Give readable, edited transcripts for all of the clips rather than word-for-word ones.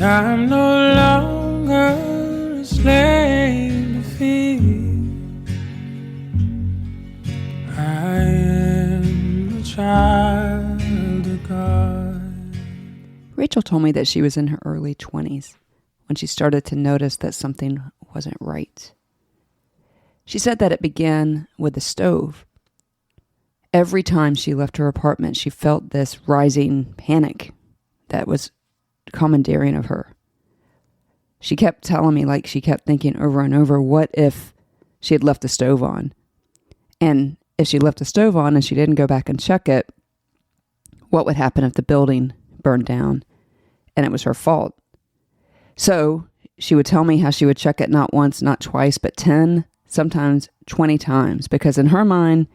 I'm no longer a slave to fear. I am a child of God. Rachel told me that she was in her early 20s when she started to notice that something wasn't right. She said that it began with the stove. Every time she left her apartment, she felt this rising panic that was commandeering of her. She kept telling me, like she kept thinking over and over, what if she had left the stove on? And if she left the stove on and she didn't go back and check it, what would happen if the building burned down and it was her fault? So she would tell me how she would check it not once, not twice, but 10, sometimes 20 times, because in her mind,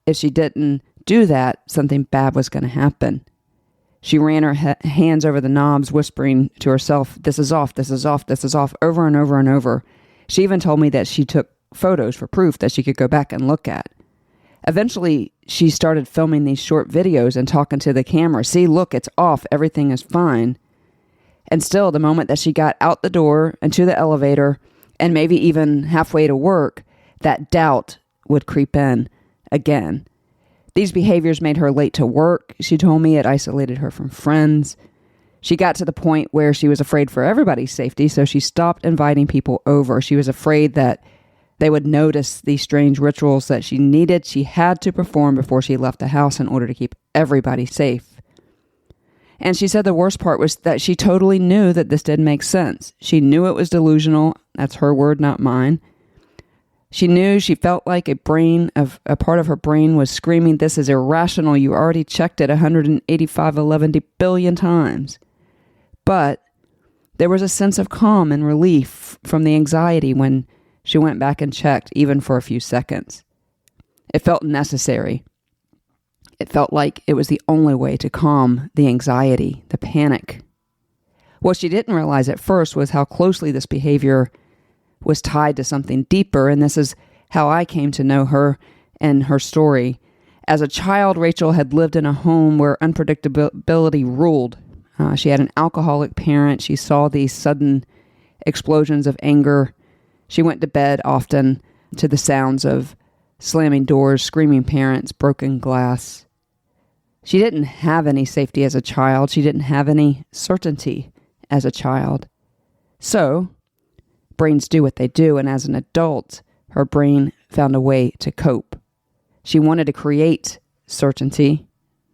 if she didn't do that, something bad was going to happen. She ran her hands over the knobs, whispering to herself, this is off, this is off, this is off, over and over and over. She even told me that she took photos for proof that she could go back and look at. Eventually, she started filming these short videos and talking to the camera. See, look, it's off, everything is fine. And still, the moment that she got out the door and to the elevator, and maybe even halfway to work, that doubt would creep in again. These behaviors made her late to work. She told me it isolated her from friends. She got to the point where she was afraid for everybody's safety, so she stopped inviting people over. She was afraid that they would notice these strange rituals that she had to perform before she left the house in order to keep everybody safe. And she said the worst part was that she totally knew that this didn't make sense. She knew it was delusional. That's her word, not mine. She felt like a part of her brain was screaming, this is irrational. You already checked it 185 billion times. But there was a sense of calm and relief from the anxiety when she went back and checked, even for a few seconds. It felt necessary. It felt like it was the only way to calm the anxiety, the panic. What she didn't realize at first was how closely this behavior was tied to something deeper, and this is how I came to know her and her story. As a child, Rachel had lived in a home where unpredictability ruled. She had an alcoholic parent. She saw these sudden explosions of anger. She went to bed often to the sounds of slamming doors, screaming parents, broken glass. She didn't have any safety as a child. She didn't have any certainty as a child. So, brains do what they do, and as an adult, her brain found a way to cope. She wanted to create certainty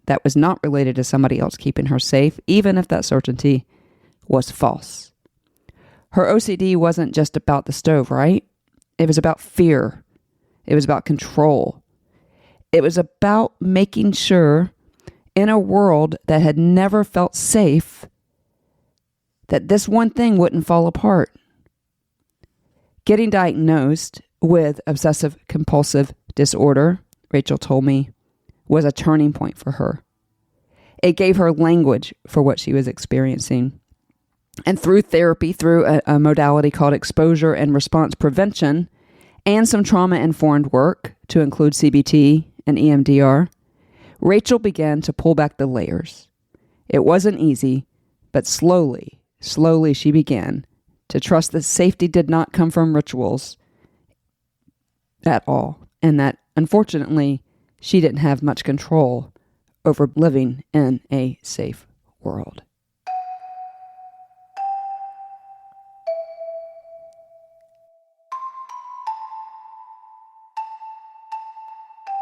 that was not related to somebody else keeping her safe, even if that certainty was false. Her OCD wasn't just about the stove, right? It was about fear. It was about control. It was about making sure in a world that had never felt safe that this one thing wouldn't fall apart. Getting diagnosed with obsessive compulsive disorder, Rachel told me, was a turning point for her. It gave her language for what she was experiencing. And through therapy, through a modality called exposure and response prevention, and some trauma-informed work to include CBT and EMDR, Rachel began to pull back the layers. It wasn't easy, but slowly she began to trust that safety did not come from rituals at all, and that, unfortunately, she didn't have much control over living in a safe world.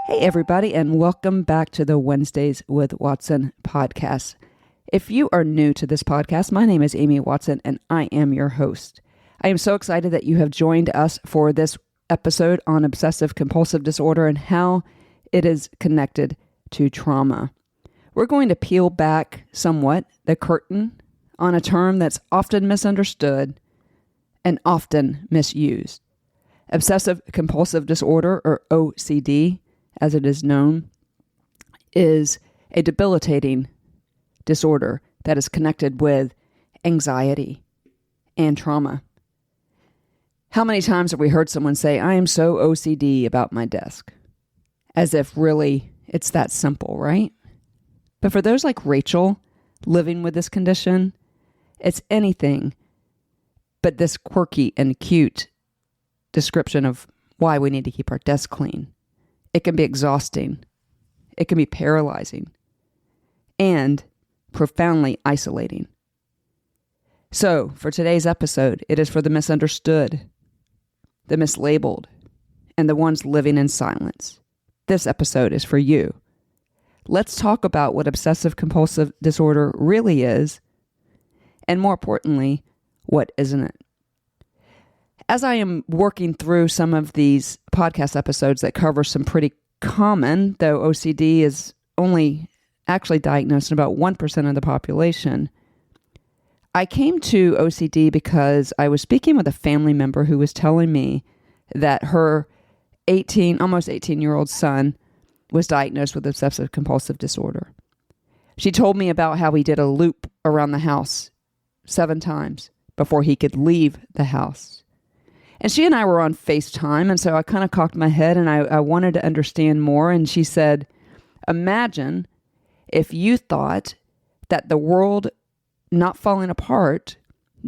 Hey, everybody, and welcome back to the Wednesdays with Watson podcast. If you are new to this podcast, my name is Amy Watson, and I am your host. I am so excited that you have joined us for this episode on obsessive compulsive disorder and how it is connected to trauma. We're going to peel back somewhat the curtain on a term that's often misunderstood and often misused. Obsessive compulsive disorder, or OCD, as it is known, is a debilitating disorder that is connected with anxiety and trauma. How many times have we heard someone say, I am so OCD about my desk? As if really it's that simple, right? But for those like Rachel living with this condition, It's anything but this quirky and cute description of why we need to keep our desk clean. It can be exhausting. It can be paralyzing and profoundly isolating. So, for today's episode, it is for the misunderstood, the mislabeled, and the ones living in silence. This episode is for you. Let's talk about what obsessive compulsive disorder really is, and more importantly, what isn't it? As I am working through some of these podcast episodes that cover some pretty common, though OCD is only actually diagnosed in about 1% of the population, I came to OCD because I was speaking with a family member who was telling me that her almost 18-year-old son was diagnosed with obsessive compulsive disorder. She told me about how he did a loop around the house 7 times before he could leave the house. And she and I were on FaceTime, and so I kind of cocked my head and I wanted to understand more. And she said, imagine if you thought that the world not falling apart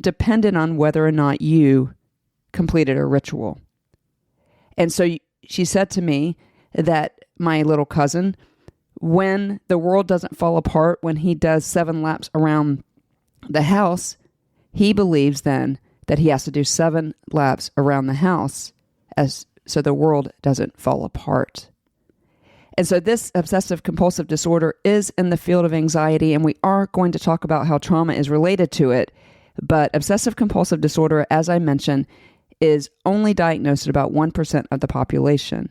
depended on whether or not you completed a ritual. And so she said to me that my little cousin, when the world doesn't fall apart, when he does 7 laps around the house, he believes then that he has to do 7 laps around the house so the world doesn't fall apart. And so this obsessive compulsive disorder is in the field of anxiety, and we are going to talk about how trauma is related to it. But obsessive compulsive disorder, as I mentioned, is only diagnosed at about 1% of the population.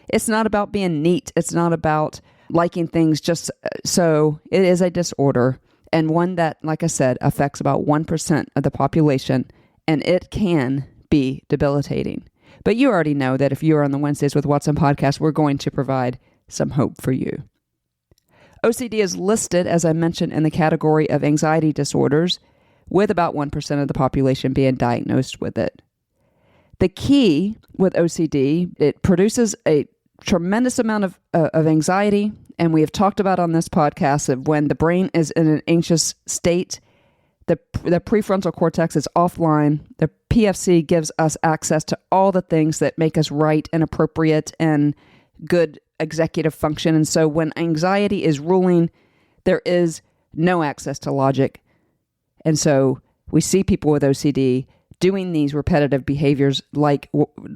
It's not about being neat. It's not about liking things just so. It is a disorder, and one that, like I said, affects about 1% of the population, and it can be debilitating. But you already know that if you are on the Wednesdays with Watson podcast, we're going to provide some hope for you. OCD is listed, as I mentioned, in the category of anxiety disorders, with about 1% of the population being diagnosed with it. The key with OCD, it produces a tremendous amount of anxiety, and we have talked about on this podcast that when the brain is in an anxious state, the prefrontal cortex is offline. The PFC gives us access to all the things that make us right and appropriate and good executive function. And so when anxiety is ruling, there is no access to logic. And so we see people with OCD doing these repetitive behaviors like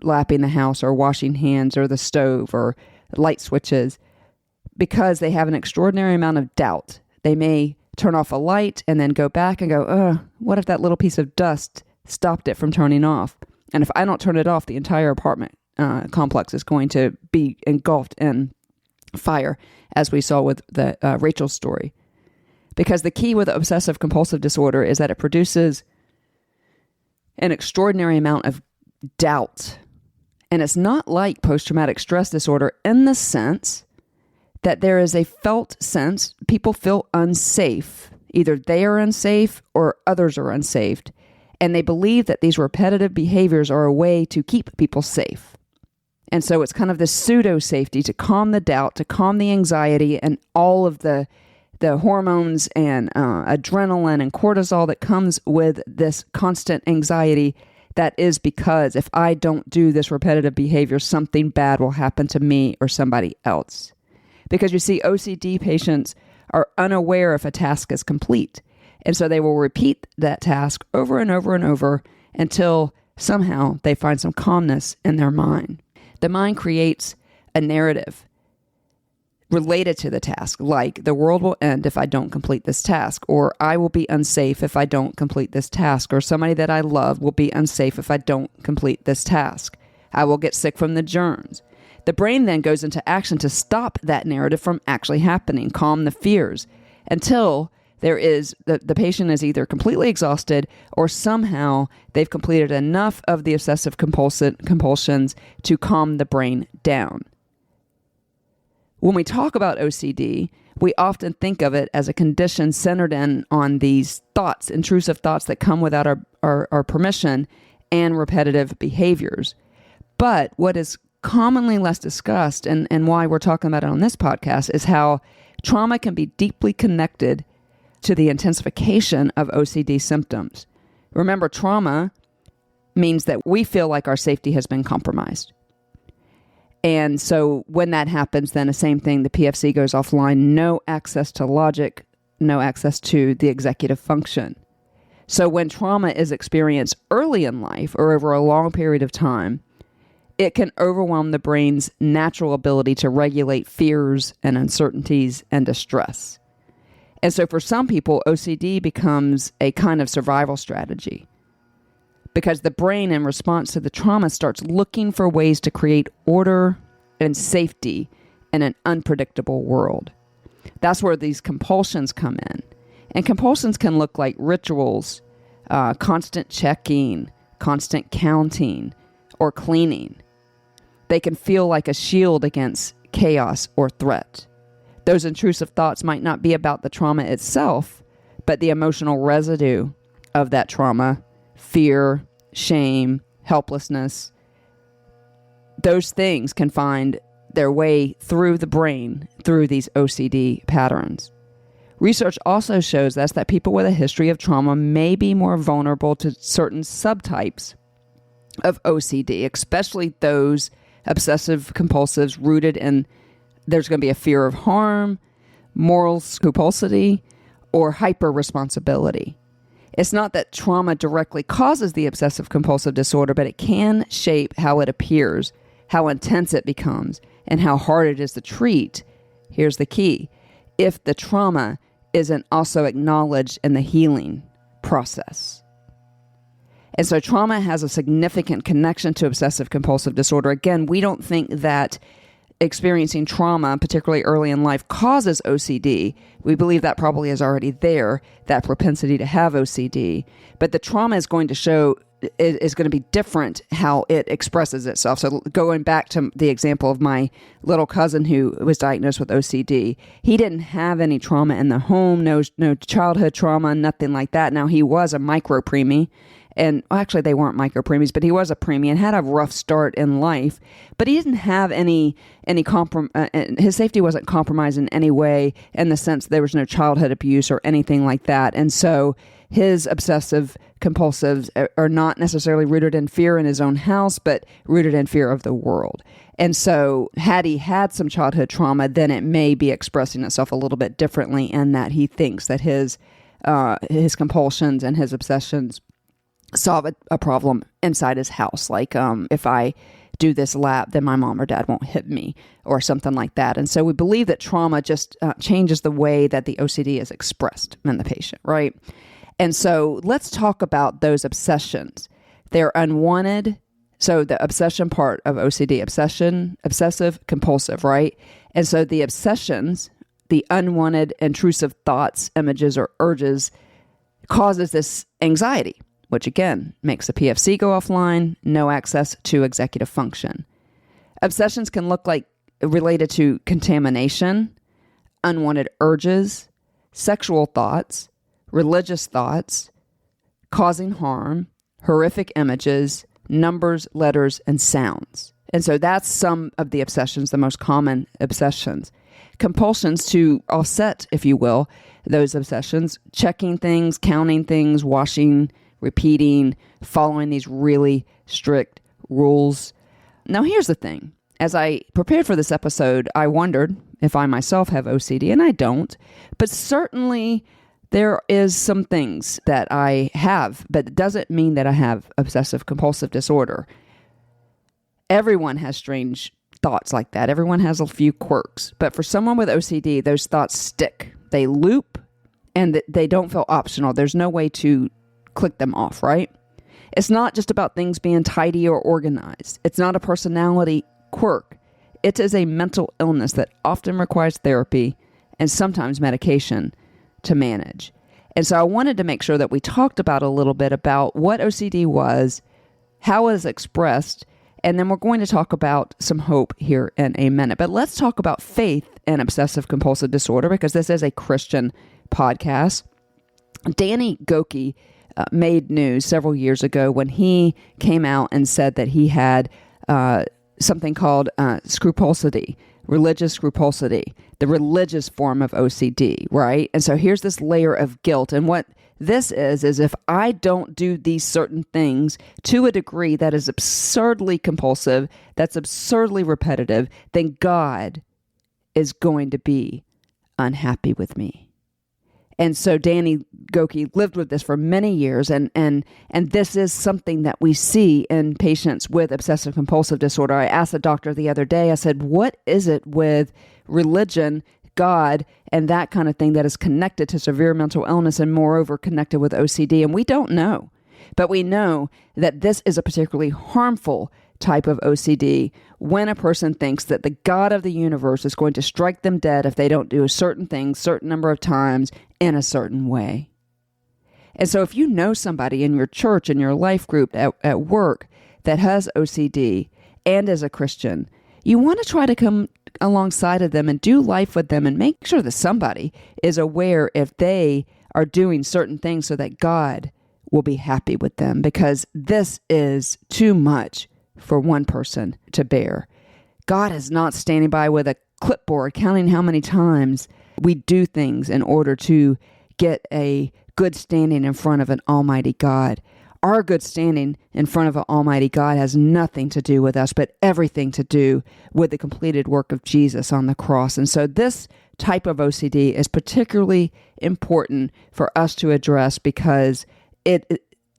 lapping the house or washing hands or the stove or light switches because they have an extraordinary amount of doubt. They may turn off a light and then go back and go, what if that little piece of dust stopped it from turning off? And if I don't turn it off, the entire apartment complex is going to be engulfed in fire, as we saw with the Rachel's story. Because the key with obsessive compulsive disorder is that it produces an extraordinary amount of doubt. And it's not like post-traumatic stress disorder in the sense that there is a felt sense people feel unsafe. Either they are unsafe or others are unsafe. And they believe that these repetitive behaviors are a way to keep people safe. And so it's kind of this pseudo-safety to calm the doubt, to calm the anxiety and all of the hormones and adrenaline and cortisol that comes with this constant anxiety. That is because if I don't do this repetitive behavior, something bad will happen to me or somebody else. Because you see, OCD patients are unaware if a task is complete. And so they will repeat that task over and over and over until somehow they find some calmness in their mind. The mind creates a narrative related to the task, like the world will end if I don't complete this task, or I will be unsafe if I don't complete this task, or somebody that I love will be unsafe if I don't complete this task. I will get sick from the germs. The brain then goes into action to stop that narrative from actually happening, calm the fears, until there is the patient is either completely exhausted or somehow they've completed enough of the obsessive compulsions to calm the brain down. When we talk about OCD, we often think of it as a condition centered on these thoughts, intrusive thoughts that come without our permission and repetitive behaviors. But what is commonly less discussed and why we're talking about it on this podcast is how trauma can be deeply connected to the intensification of OCD symptoms. Remember, trauma means that we feel like our safety has been compromised. And so when that happens, then the same thing, the PFC goes offline, no access to logic, no access to the executive function. So when trauma is experienced early in life or over a long period of time, it can overwhelm the brain's natural ability to regulate fears and uncertainties and distress. And so for some people, OCD becomes a kind of survival strategy because the brain, in response to the trauma, starts looking for ways to create order and safety in an unpredictable world. That's where these compulsions come in. And compulsions can look like rituals, constant checking, constant counting, or cleaning. They can feel like a shield against chaos or threat. Those intrusive thoughts might not be about the trauma itself, but the emotional residue of that trauma, fear, shame, helplessness. Those things can find their way through the brain through these OCD patterns. Research also shows us that people with a history of trauma may be more vulnerable to certain subtypes of OCD, especially those obsessive compulsives rooted in there's going to be a fear of harm, moral scrupulosity, or hyper-responsibility. It's not that trauma directly causes the obsessive compulsive disorder, but it can shape how it appears, how intense it becomes, and how hard it is to treat. Here's the key. If the trauma isn't also acknowledged in the healing process. And so trauma has a significant connection to obsessive compulsive disorder. Again, we don't think that experiencing trauma, particularly early in life, causes OCD. We believe that probably is already there, that propensity to have OCD. But the trauma is going to show, is going to be different how it expresses itself. So going back to the example of my little cousin who was diagnosed with OCD, he didn't have any trauma in the home, no childhood trauma, nothing like that. Now, he was a micro-preemie. And actually, they weren't micro-preemies, but he was a preemie and had a rough start in life. But he didn't have his safety wasn't compromised in any way, in the sense there was no childhood abuse or anything like that. And so his obsessive compulsives are not necessarily rooted in fear in his own house, but rooted in fear of the world. And so had he had some childhood trauma, then it may be expressing itself a little bit differently in that he thinks that his compulsions and his obsessions solve a problem inside his house. Like, if I do this lap, then my mom or dad won't hit me or something like that. And so we believe that trauma just changes the way that the OCD is expressed in the patient, right? And so let's talk about those obsessions. They're unwanted. So the obsession part of OCD, obsessive, compulsive, right? And so the obsessions, the unwanted, intrusive thoughts, images, or urges causes this anxiety, which again makes the PFC go offline, no access to executive function. Obsessions can look like related to contamination, unwanted urges, sexual thoughts, religious thoughts, causing harm, horrific images, numbers, letters, and sounds. And so that's some of the obsessions, the most common obsessions. Compulsions to offset, if you will, those obsessions, checking things, counting things, washing, repeating, following these really strict rules. Now, here's the thing. As I prepared for this episode, I wondered if I myself have OCD, and I don't. But certainly there is some things that I have, but it doesn't mean that I have obsessive compulsive disorder. Everyone has strange thoughts like that. Everyone has a few quirks. But for someone with OCD, those thoughts stick. They loop, and they don't feel optional. There's no way to click them off, right? It's not just about things being tidy or organized. It's not a personality quirk. It is a mental illness that often requires therapy and sometimes medication to manage. And so I wanted to make sure that we talked about a little bit about what OCD was, how it is expressed, and then we're going to talk about some hope here in a minute. But let's talk about faith and obsessive compulsive disorder, because this is a Christian podcast. Danny Gokey made news several years ago when he came out and said that he had something called scrupulosity, religious compulsivity, the religious form of OCD, right? And so here's this layer of guilt. And what this is if I don't do these certain things to a degree that is absurdly compulsive, that's absurdly repetitive, then God is going to be unhappy with me. And so Danny Gokey lived with this for many years, and this is something that we see in patients with obsessive compulsive disorder. I asked a doctor the other day, I said, what is it with religion, God, and that kind of thing that is connected to severe mental illness and moreover connected with OCD? And we don't know, but we know that this is a particularly harmful type of OCD when a person thinks that the God of the universe is going to strike them dead if they don't do a certain thing, certain number of times in a certain way. And so if you know somebody in your church, in your life group, at work that has OCD and is a Christian, you want to try to come alongside of them and do life with them and make sure that somebody is aware if they are doing certain things so that God will be happy with them, because this is too much for one person to bear. God is not standing by with a clipboard counting how many times we do things in order to get a good standing in front of an almighty God. Our good standing in front of an almighty God has nothing to do with us, but everything to do with the completed work of Jesus on the cross. And so this type of OCD is particularly important for us to address, because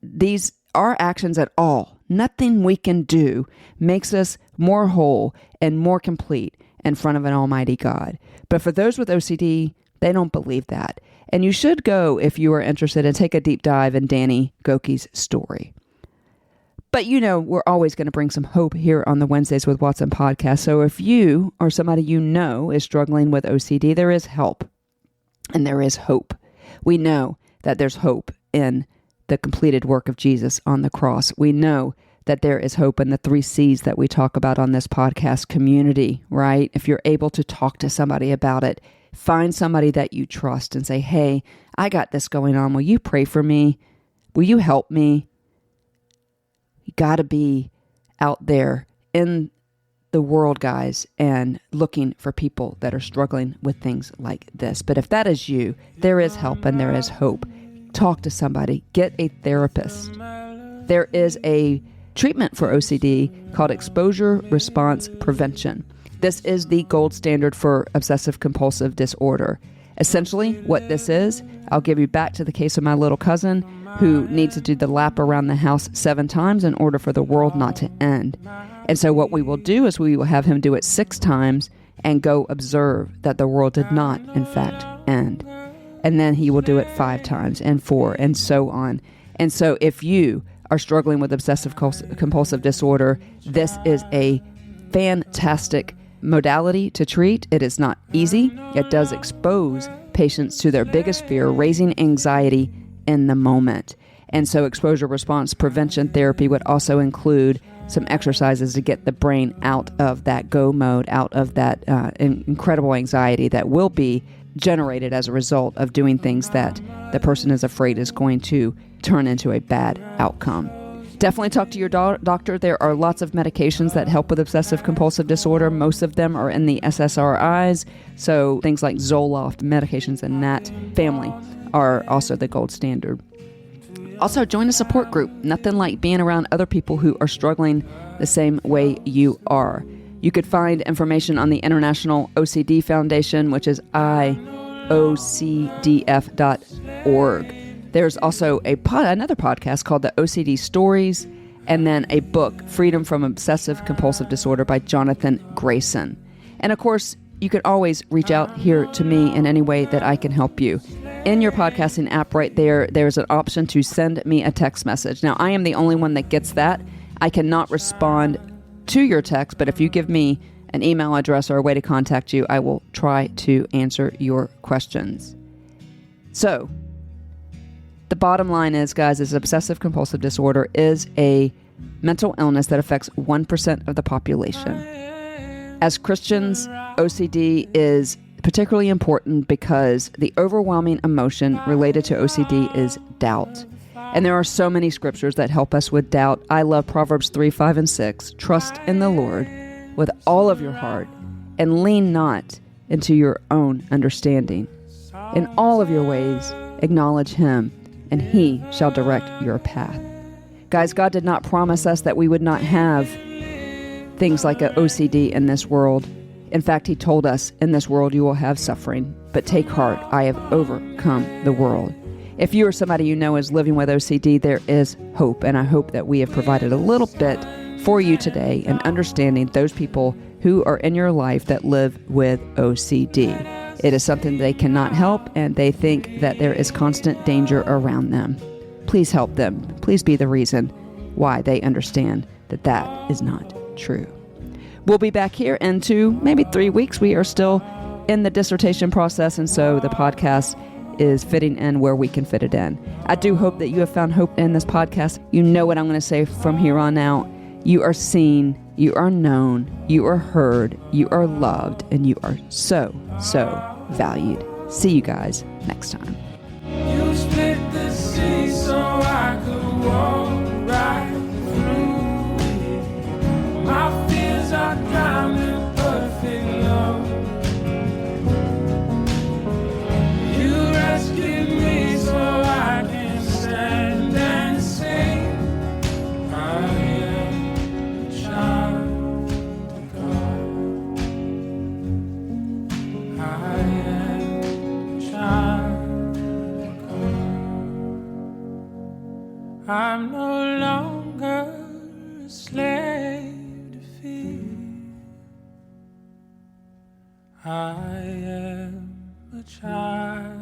these our actions at all, nothing we can do makes us more whole and more complete in front of an almighty God. But for those with OCD, they don't believe that. And you should go, if you are interested, and take a deep dive in Danny Gokey's story. But we're always going to bring some hope here on the Wednesdays with Watson podcast. So if you or somebody you know is struggling with OCD, there is help and there is hope. We know that there's hope in the completed work of Jesus on the cross. We know that there is hope in the 3 C's that we talk about on this podcast: community, right? If you're able to talk to somebody about it, find somebody that you trust and say, hey, I got this going on. Will you pray for me? Will you help me? You got to be out there in the world, guys, and looking for people that are struggling with things like this. But if that is you, there is help and there is hope. Talk to somebody. Get a therapist. There is a treatment for OCD called exposure response prevention. This is the gold standard for obsessive compulsive disorder. Essentially, what this is, I'll give you back to the case of my little cousin who needs to do the lap around the house 7 times in order for the world not to end. And so what we will do is we will have him do it 6 times and go observe that the world did not, in fact, end. And then he will do it 5 times and 4 and so on. And so if you are struggling with obsessive compulsive disorder, this is a fantastic modality to treat. It is not easy. It does expose patients to their biggest fear, raising anxiety in the moment. And so exposure response prevention therapy would also include some exercises to get the brain out of that go mode, out of that incredible anxiety that will be generated as a result of doing things that the person is afraid is going to turn into a bad outcome. Definitely talk to your doctor. There are lots of medications that help with obsessive compulsive disorder. Most of them are in the SSRIs. So things like Zoloft, medications in that family are also the gold standard. Also, join a support group. Nothing like being around other people who are struggling the same way you are. You could find information on the International OCD Foundation, which is iocdf.org. There's also another podcast called The OCD Stories, and then a book, Freedom from Obsessive Compulsive Disorder by Jonathan Grayson. And of course, you can always reach out here to me in any way that I can help you. In your podcasting app right there, there's an option to send me a text message. Now, I am the only one that gets that. I cannot respond to your text, but if you give me an email address or a way to contact you, I will try to answer your questions. So, the bottom line is, guys, is obsessive compulsive disorder is a mental illness that affects 1% of the population. As Christians, OCD is particularly important because the overwhelming emotion related to OCD is doubt. And there are so many scriptures that help us with doubt. I love Proverbs 3, 5, and 6. Trust in the Lord with all of your heart and lean not into your own understanding. In all of your ways, acknowledge him, and he shall direct your path. Guys, God did not promise us that we would not have things like an OCD in this world. In fact, he told us, in this world you will have suffering, but take heart, I have overcome the world. If you or somebody you know is living with OCD, there is hope, and I hope that we have provided a little bit for you today in understanding those people who are in your life that live with OCD. It is something they cannot help, and they think that there is constant danger around them. Please help them. Please be the reason why they understand that that is not true. We'll be back here in 2, maybe 3 weeks. We are still in the dissertation process, and so the podcast is fitting in where we can fit it in. I do hope that you have found hope in this podcast. You know what I'm going to say from here on out. You are seen, you are known, you are heard, you are loved, and you are so, so valued. See you guys next time. You split the sea so I could walk right through it. My fears are drowned in perfect love. You rescued me so I can stand and sing. I am a child of God. I am a child of God. I'm no longer a slave to fear. I am a child